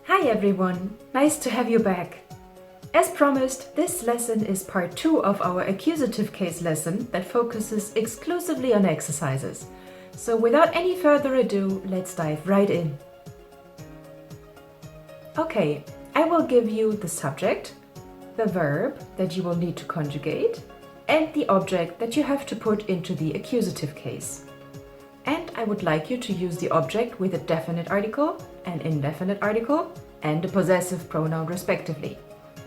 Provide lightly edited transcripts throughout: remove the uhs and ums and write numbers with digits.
Hi everyone, nice to have you back. As promised, this lesson is part 2 of our accusative case lesson that focuses exclusively on exercises. So without any further ado, let's dive right in. Okay, I will give you the subject, the verb that you will need to conjugate, and the object that you have to put into the accusative case. And I would like you to use the object with a definite article, an indefinite article, and a possessive pronoun respectively.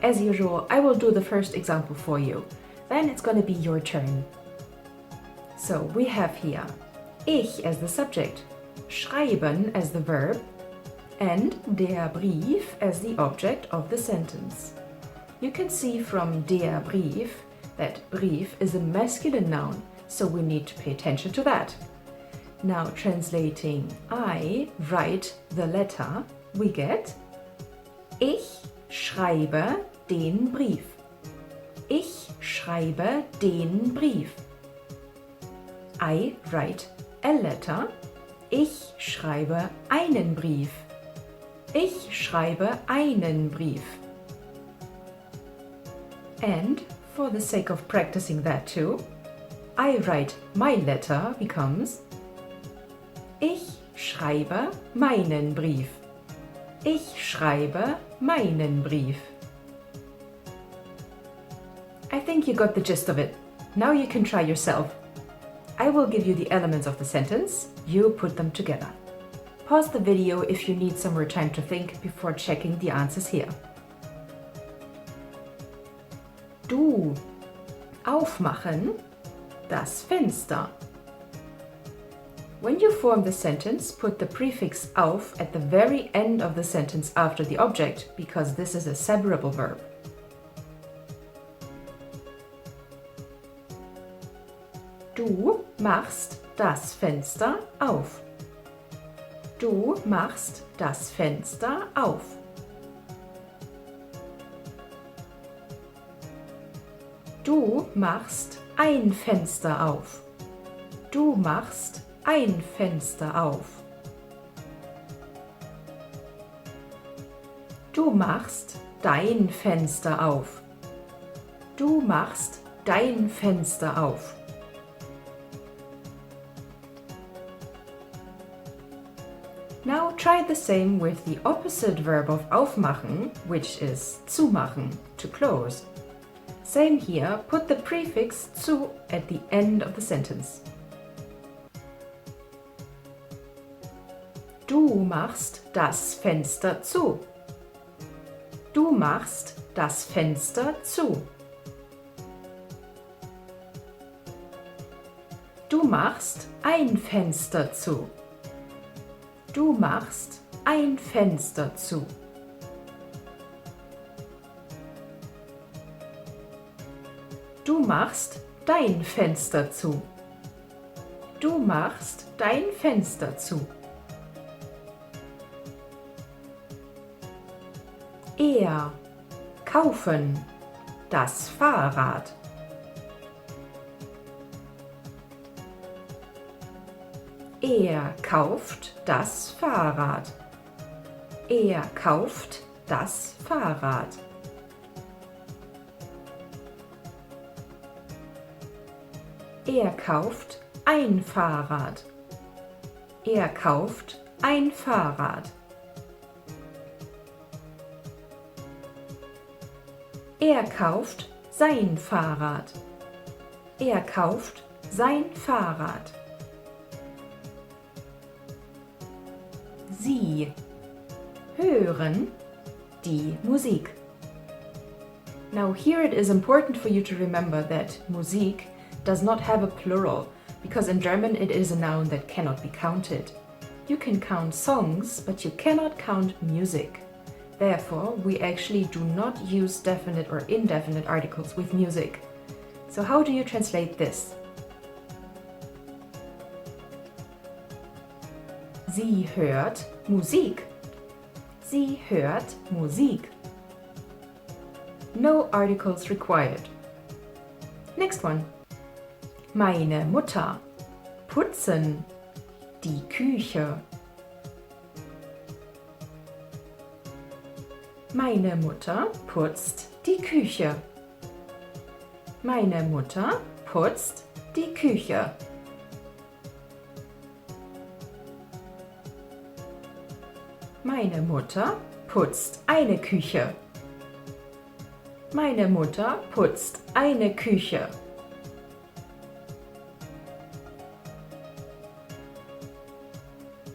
As usual, I will do the first example for you. Then it's going to be your turn. So we have here ich as the subject, schreiben as the verb, and der Brief as the object of the sentence. You can see from der Brief that Brief is a masculine noun, so we need to pay attention to that. Now translating I write the letter, we get ich schreibe den Brief. Ich schreibe den Brief. I write a letter. Ich schreibe einen Brief. Ich schreibe einen Brief. And for the sake of practicing that too, I write my letter becomes ich schreibe meinen Brief. Ich schreibe meinen Brief. I think you got the gist of it. Now you can try yourself. I will give you the elements of the sentence. You put them together. Pause the video if you need some more time to think before checking the answers here. Du. Aufmachen. Das Fenster. When you form the sentence, put the prefix auf at the very end of the sentence after the object, because this is a separable verb. Du machst das Fenster auf. Du machst das Fenster auf. Du machst ein Fenster auf. Du machst ein Fenster auf. Du machst dein Fenster auf. Du machst dein Fenster auf. Now try the same with the opposite verb of aufmachen, which is zumachen, to close. Same here, put the prefix zu at the end of the sentence. Du machst das Fenster zu. Du machst das Fenster zu. Du machst ein Fenster zu. Du machst ein Fenster zu. Du machst dein Fenster zu. Du machst dein Fenster zu. Er. Kaufen. Das Fahrrad. Er kauft das Fahrrad. Er kauft das Fahrrad. Er kauft ein Fahrrad. Er kauft ein Fahrrad. Er kauft sein Fahrrad. Er kauft sein Fahrrad. Sie hören die Musik. Now here it is important for you to remember that Musik does not have a plural, because in German it is a noun that cannot be counted. You can count songs, but you cannot count music. Therefore, we actually do not use definite or indefinite articles with music. So how do you translate this? Sie hört Musik. Sie hört Musik. No articles required. Next one. Meine Mutter. Putzen. Die Küche. Meine Mutter putzt die Küche. Meine Mutter putzt die Küche. Meine Mutter putzt eine Küche. Meine Mutter putzt eine Küche.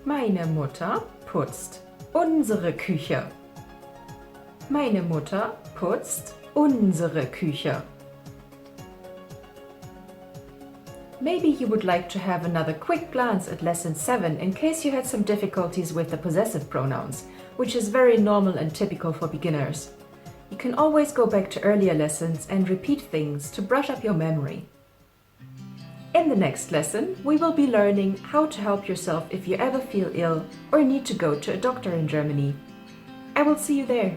Meine Mutter putzt unsere Küche. Meine Mutter putzt unsere Küche. Maybe you would like to have another quick glance at lesson 7 in case you had some difficulties with the possessive pronouns, which is very normal and typical for beginners. You can always go back to earlier lessons and repeat things to brush up your memory. In the next lesson, we will be learning how to help yourself if you ever feel ill or need to go to a doctor in Germany. I will see you there.